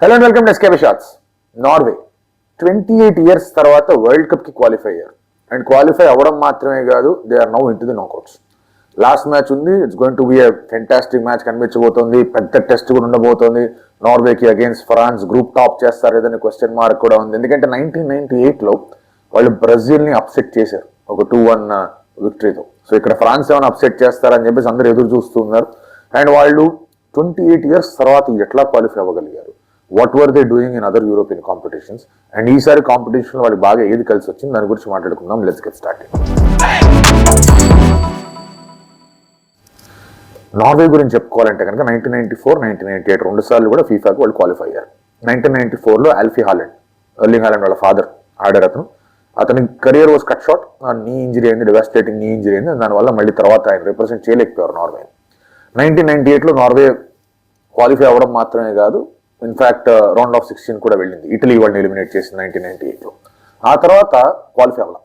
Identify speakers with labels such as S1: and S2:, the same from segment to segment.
S1: Hello and welcome to SKB shots. Norway 28 years తర్వాత world cup కి qualify అయ్యారు. And qualify అవ్వడం మాత్రమే కాదు, they are now into the knockouts. Last match ఉంది, it's going to be a fantastic match కనిపించబోతోంది. పెద్ద test కూడా ఉండబోతోంది. నార్వేకి అగేన్స్ట్ ఫ్రాన్స్ గ్రూప్ టాప్ చేస్తారు ఏదైనా క్వశ్చన్ మార్క్ కూడా ఉంది. ఎందుకంటే 1998లో వాళ్ళు బ్రెజిల్ని అప్సెట్ చేశారు ఒక 2-1 విక్టరీతో. సో ఇక్కడ ఫ్రాన్స్ ఏమైనా అప్సెట్ చేస్తారని చెప్పేసి అందరూ ఎదురు చూస్తున్నారు. అండ్ వాళ్ళు 28 years తర్వాత ఎట్లా క్వాలిఫై అవ్వగలిగారు, what were they doing in other European competitions, and ఈసారి కాంపిటీషన్ వాళ్ళకి బాగా ఏది కలిసి వచ్చింది దాని గురించి మాట్లాడుకుందాం. Let's get started. నార్వే గురించి చెప్పుకోవాలంటే కనుక 1994, 1998 రెండు సార్లు కూడా ఫీఫాకి వాళ్ళు క్వాలిఫై అయ్యారు. 1994లో ఆల్ఫీ హాలండ్, ఎర్లింగ్ హాలండ్ వాళ్ళ ఫాదర్ ఆడారు. అతని కెరియర్ వాజ్ కట్ షార్ట్. నీ ఇంజరీ అయింది, డెవాస్టేటింగ్ నీ ఇంజరీ అయింది. దానివల్ల మళ్ళీ తర్వాత ఆయన రిప్రజెంట్ చేయలేకపోయారు నార్వే. 1998లో నార్వే క్వాలిఫై అవ్వడం మాత్రమే కాదు, ఇన్ఫాక్ట్ రౌండ్ ఆఫ్ 16 కూడా వెళ్ళింది. ఇటలీ వాళ్ళని ఎలిమినేట్ చేసింది 1998లో. ఆ తర్వాత క్వాలిఫై అవ్వడం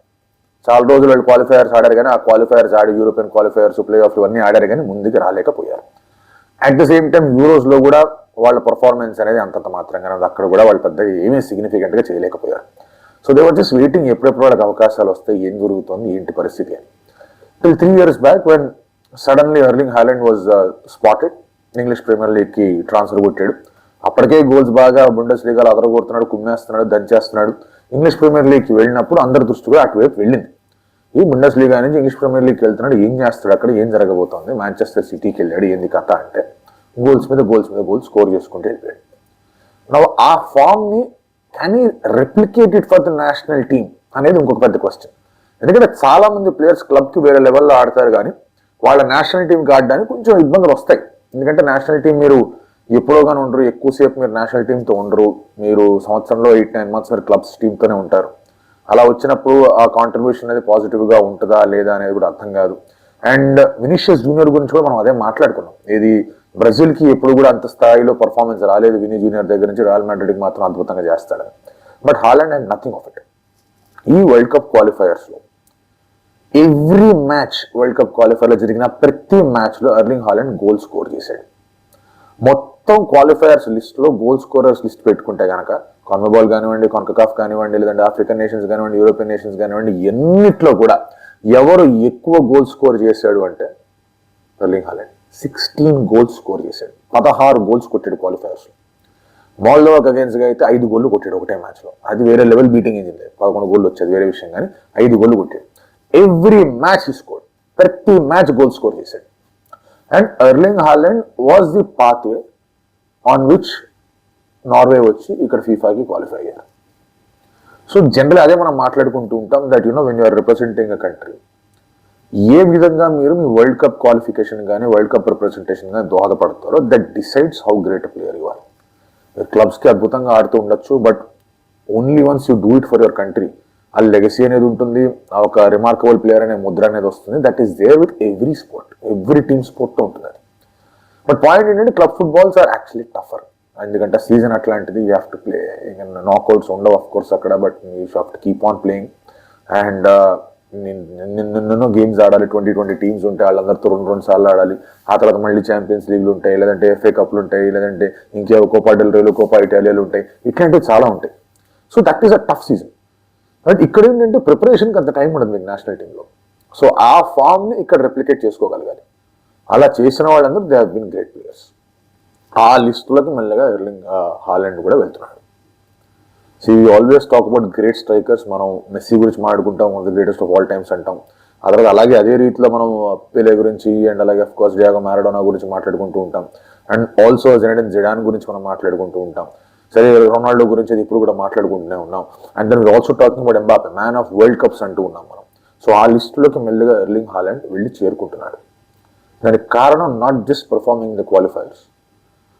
S1: చాలా రోజులు వాళ్ళు క్వాలిఫైయర్స్ ఆడారు, కానీ ఆ క్వాలిఫైయర్స్ ఆడి యూరోపియన్ క్వాలిఫైయర్స్, ప్లే ఆఫ్లు అన్నీ ఆడారు, కానీ ముందుకు రాలేకపోయారు. అట్ ద సేమ్ టైం యూరోస్లో కూడా వాళ్ళ పర్ఫార్మెన్స్ అనేది అంతంత మాత్రంగానే ఉంది. అక్కడ కూడా వాళ్ళు పెద్దగా ఏమీ సిగ్నిఫికెంట్గా చేయలేకపోయారు. So they were just waiting ఎప్పుడెప్పుడు వాళ్ళకి అవకాశాలు వస్తాయి, ఏం జరుగుతుంది, ఏంటి పరిస్థితి అని. Till 3 years back when suddenly Erling Haaland was spotted. English Premier లీగ్కి ట్రాన్స్ఫర్ కొట్టాడు. అప్పటికే గోల్స్ బాగా బుండెస్ లీగాలు అదరగొడుతున్నాడు, కుమ్మేస్తున్నాడు, దంచేస్తున్నాడు. ఇంగ్లీష్ ప్రీమియర్ లీగ్కి వెళ్ళినప్పుడు అందరి దృష్టి కూడా అటువైపు వెళ్ళింది. ఈ బుండెస్ లీగా నుంచి ఇంగ్లీష్ ప్రీమియర్ లీగ్కి వెళ్తున్నాడు, ఏం చేస్తాడు, అక్కడ ఏం జరగబోతోంది, మాంచెస్టర్ సిటీకి వెళ్ళాడు, ఏంది కథ అంటే గోల్స్ మీద గోల్స్ స్కోర్ చేసుకుంటూ వెళ్ళిపోయాడు. ఆ ఫామ్ని కెన్ ఈ replicate it for the national team అనేది ఇంకొక పెద్ద క్వశ్చన్. ఎందుకంటే చాలా మంది ప్లేయర్స్ క్లబ్కి వేరే లెవెల్లో ఆడతారు, కానీ వాళ్ళ నేషనల్ టీంకి ఆడడానికి కొంచెం ఇబ్బందులు వస్తాయి. ఎందుకంటే నేషనల్ టీం మీరు ఎప్పుడోగానే ఉండరు, ఎక్కువసేపు మీరు నేషనల్ టీంతో ఉండరు. మీరు సంవత్సరంలో 8-9 months మీరు క్లబ్స్ టీంతోనే ఉంటారు. అలా వచ్చినప్పుడు ఆ కాంట్రిబ్యూషన్ అనేది పాజిటివ్గా ఉంటుందా లేదా అనేది కూడా అర్థం కాదు. అండ్ వినీషియస్ జూనియర్ గురించి కూడా మనం అదే మాట్లాడుకున్నాం. ఇది బ్రెజిల్కి ఎప్పుడు కూడా అంత స్థాయిలో పర్ఫార్మెన్స్ రాలేదు. వినీ జూనియర్ దగ్గర నుంచి రియల్ మాడ్రిడ్కి మాత్రం అద్భుతంగా చేస్తాడు. But Haaland and nothing of it. ఈ వరల్డ్ కప్ క్వాలిఫైయర్స్లో ఎవ్రీ మ్యాచ్, వరల్డ్ కప్ క్వాలిఫైర్లో జరిగిన ప్రతి మ్యాచ్లో ఎర్లింగ్ హాలండ్ గోల్ స్కోర్ చేశాడు. మొత్తం క్వాలిఫైయర్స్ లిస్ట్లో గోల్ స్కోరర్స్ లిస్ట్ పెట్టుకుంటే కనుక కాన్మెబాల్ కానివ్వండి, కాన్కకాఫ్ కానివ్వండి, లేదంటే ఆఫ్రికన్ నేషన్స్ కానివ్వండి, యూరోపియన్ నేషన్స్ కానివ్వండి, ఎన్నిట్లో కూడా ఎవరు ఎక్కువ గోల్ స్కోర్ చేశాడు అంటే ఎర్లింగ్ హాలండ్ 16 goals స్కోర్ చేశాడు. 16 goals కొట్టాడు క్వాలిఫైయర్స్లో. మోల్డోవాకి అగేన్స్ట్గా అయితే 5 goals కొట్టాడు ఒకటే మ్యాచ్లో. అది వేరే లెవెల్ బీటింగ్ అయింది. 11 goals వచ్చేది వేరే విషయం, కానీ 5 goals కొట్టాడు. ఎవ్రీ మ్యాచ్ స్కోర్, ప్రతి మ్యాచ్ గోల్ స్కోర్ చేశాడు. And Erling Haaland was the pathway on which Norway వచ్చి ఇక్కడ ఫీఫాకి క్వాలిఫై అయ్యారు. సో జనరల్ అదే మనం మాట్లాడుకుంటూ ఉంటాం that when you're representing a country, ఏ విధంగా మీరు మీ వరల్డ్ కప్ క్వాలిఫికేషన్ కానీ వరల్డ్ కప్ రిప్రజెంటేషన్ కానీ దోహదపడతారో that decides how great player you are. క్లబ్స్కి అద్భుతంగా ఆడుతూ ఉండొచ్చు, but only once you do it for your country ఆ లెగసీ అనేది ఉంటుంది, ఒక రిమార్కబుల్ ప్లేయర్ అనే ముద్ర అనేది వస్తుంది. That is there with every sport, every team స్పోర్ట్తో ఉంటుంది అది. బట్ పాయింట్ ఏంటంటే club footballs are actually tougher. ఎందుకంటే సీజన్ అట్లాంటిది, you have to play. Knockouts ఉండవు అఫ్ కోర్స్ అక్కడ, but you have to keep on playing. And నిన్నెన్నో games ఆడాలి. 20 టీమ్స్ ఉంటాయి, వాళ్ళందరితో 2 సార్లు ఆడాలి. ఆ తర్వాత మళ్ళీ ఛాంపియన్స్ లీగ్లు ఉంటాయి, లేదంటే FA కప్లు ఉంటాయి, లేదంటే ఇంకేవో కోపా డెల్ రేలు, కోపా ఇటాలియాలు ఉంటాయి. ఇట్లాంటివి చాలా ఉంటాయి. So that is a tough season. But ఇక్కడ ఏంటంటే ప్రిపరేషన్కి అంత టైం ఉండదు మీకు నేషనల్ టీంలో. సో ఆ ఫామ్ని ఇక్కడ రెప్లికేట్ చేసుకోగలగాలి. అలా చేసిన వాళ్ళందరూ they have been great players. ఆ లిస్టులకి మెల్లగా ఎర్లింగ్ హాలండ్ కూడా వెళ్తున్నాడు. So we always talk about great strikers. మనం మెస్సీ గురించి మాట్లాడుకుంటాం, one of the greatest of all times అంటాం. ఆ తర్వాత అలాగే అదే రీతిలో మనం పెలే గురించి, అండ్ అలాగే అఫ్ కోర్స్ డియాగో మారడోనా గురించి మాట్లాడుకుంటూ ఉంటాం. అండ్ ఆల్సో జెనెడిన్ జిడాన్ గురించి మనం మాట్లాడుకుంటూ ఉంటాం. సరే, రొనాల్డో గురించి అది ఇప్పుడు కూడా మాట్లాడుకుంటూనే ఉన్నాం. And then also talking about Mbappe, man of world cups అంటూ ఉన్నాం మనం. సో ఆ లిస్టులోకి మెల్లగా ఎర్లింగ్ హాలండ్ వెళ్ళి చేరుకుంటున్నాడు. దానికి కారణం not just performing the qualifiers.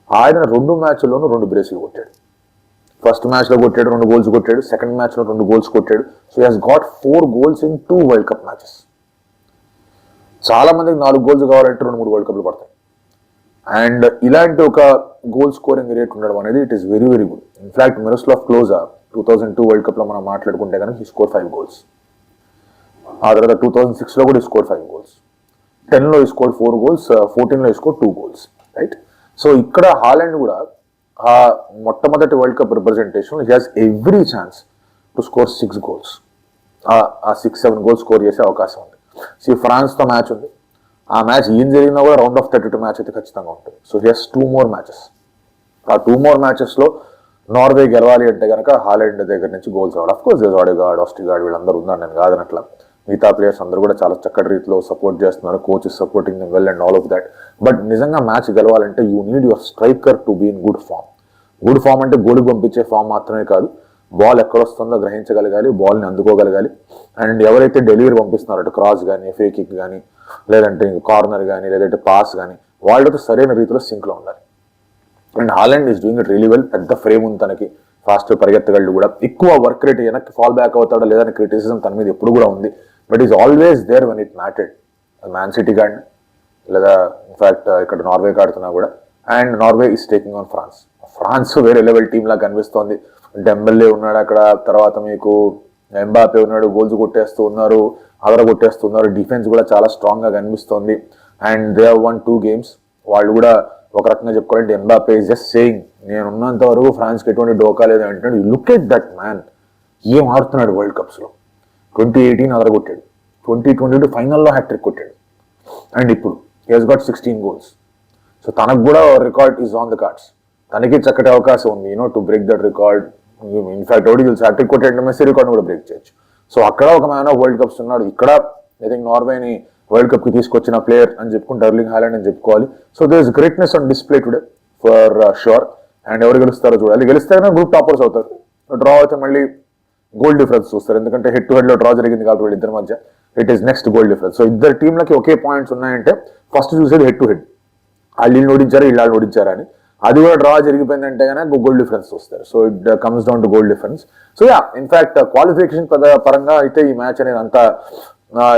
S1: ఆడిన 2 మ్యాచ్ల్లోనూ 2 బ్రేసులు కొట్టాడు. ఫస్ట్ మ్యాచ్లో కొట్టాడు, 2 goals కొట్టాడు. సెకండ్ మ్యాచ్లో 2 goals కొట్టాడు. So he has got 4 goals in 2 world cup matches. చాలా మందికి 4 goals కావాలంటే 2-3 వరల్డ్ కప్లు పడతాయి. అండ్ ఇలాంటి ఒక గోల్ స్కోరింగ్ రేట్ ఉండడం అనేది it is very very good. In fact Miroslav Klose 2002 world కప్లో మనం మాట్లాడుకుంటే కనుక హీ స్కోర్ 5 goals. ఆ తర్వాత 2006లో కూడా హీ స్కోర్ 5 goals. 10లో హీ స్కోర్ 4 goals, 14లో he score 2 goals, right? So ఇక్కడ హాలండ్ కూడా ఆ మొట్టమొదటి world cup representation he has every chance to score 6 goals. ఆ 6-7 goals స్కోర్ చేసే అవకాశం ఉంది. సో ఫ్రాన్స్తో మ్యాచ్ ఉంది. ఆ మ్యాచ్ ఏం జరిగినా కూడా రౌండ్ ఆఫ్ 32 మ్యాచ్ అయితే ఖచ్చితంగా ఉంటుంది. So he has 2 more matches. ఆ 2 more matchesలో నార్వే గెలవాలి అంటే కనుక హాలండ్ దగ్గర నుంచి గోల్స్ రావాలి. అఫ్కోర్స్ ఆడేగాడ్, ఆస్ట్రిగాడ్ వీళ్ళందరూ ఉన్నారు, నేను కాదనట్లా. మిగతా ప్లేయర్స్ అందరూ కూడా చాలా చక్కటి రీతిలో సపోర్ట్ చేస్తున్నారు. Coach is supporting them well and all of that. But నిజంగా మ్యాచ్ గెలవాలంటే you need your striker to be in good form. Good form అంటే గోల్కి పంపించే ఫామ్ మాత్రమే కాదు, బాల్ ఎక్కడొస్తుందో గ్రహించగలగాలి, బాల్ని అందుకోగలగాలి. అండ్ ఎవరైతే డెలివరీ పంపిస్తున్నారో అటు క్రాస్ కానీ, ఫ్రీ కిక్ కానీ, లేదంటే కార్నర్ కానీ, లేదంటే పాస్ కానీ, వాళ్ళతో సరైన రీతిలో సింక్లో ఉండాలి. And Haaland is doing it really well. పెద్ద ఫ్రేమ్ ఉంది తనకి, ఫాస్ట్ పరిగెత్తగలడు కూడా, ఎక్కువ వర్క్ రేట్, వెనక్కి ఫాల్ బ్యాక్ అవుతాడో లేదని క్రిటిసిజం తన మీద ఎప్పుడు కూడా ఉంది. But is always there when it mattered. Man City గాడిని లేదా ఇన్ఫాక్ట్ ఇక్కడ నార్వే ఆడుతున్నా కూడా. And Norway is taking on France. France వేరే లెవెల్ టీమ్ లాగా కనిపిస్తోంది. డెంబెల్లే ఉన్నాడు అక్కడ, తర్వాత మీకు ఎంబాపే ఉన్నాడు, గోల్స్ కొట్టేస్తూ ఉన్నారు, కొట్టేస్తున్నారు. డిఫెన్స్ కూడా చాలా స్ట్రాంగ్గా కనిపిస్తోంది. And they have won 2 games. వాళ్ళు కూడా ఒక రకంగా చెప్పుకోవాలంటే ఎంబాపే ఇస్ జస్ట్ సేయింగ్ నేను ఉన్నంత వరకు ఫ్రాన్స్కి ఎటువంటి డోకా లేదు అంటున్నాడు. You look at that man, ఏం ఆడుతున్నాడు వరల్డ్ కప్స్లో. 2018 అదరగొట్టాడు, 2022 ఫైనల్లో హ్యాట్రిక్ కొట్టాడు. అండ్ ఇప్పుడు he has got 16 goals. So తనకు కూడా record is on the cards. తనకి చక్కటి అవకాశం ఉంది to break that record. In fact ఒకటి తెలుసు, హ్యాట్రిక్ కొట్టాడు, మెస్సీ రికార్డ్ కూడా బ్రేక్ చేయొచ్చు. సో అక్కడ ఒక మ్యాన్ ఆఫ్ వరల్డ్ కప్స్ ఉన్నాడు. ఇక్కడ ఐ థింక్ నార్వేని వరల్డ్ కప్కి తీసుకొచ్చిన ప్లేయర్ అని చెప్పుకుంటే ఎర్లింగ్ హాలండ్ అని చెప్పుకోవాలి. So there is greatness on display today for sure. And ఎవరు గెలుస్తారో చూడాలి. గెలిస్తే గ్రూప్ టాపర్స్ అవుతారు. డ్రా అయితే మళ్ళీ గోల్ డిఫరెన్స్ చూస్తారు, ఎందుకంటే హెడ్ టు హెడ్ లో డ్రా జరిగింది కాబట్టి వీళ్ళిద్దరి మధ్య. It is next goal difference. So ఇద్దరు టీంలకి ఒకే పాయింట్స్ ఉన్నాయంటే ఫస్ట్ చూసేది హెడ్ టు హెడ్, వాళ్ళు ఓడించారు వీళ్ళు ఓడించారా అని. అది కూడా డ్రా జరిగిపోయిందంటే కనుక గోల్ డిఫరెన్స్ వస్తారు. So it comes down to goal difference. So yeah, in fact qualification పరంగా అయితే ఈ మ్యాచ్ అనేది అంతా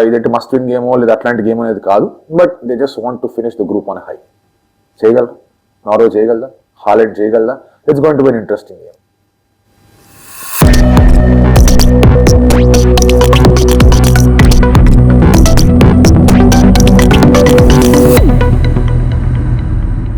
S1: ఇదేంటి మస్ట్ విన్ గేమో లేదా అట్లాంటి గేమ్ అనేది కాదు. But they just want to finish the group on high. చేయగలరా? నార్వే చేయగలదా? హాలండ్ చేయగలదా? It's going to be interesting game.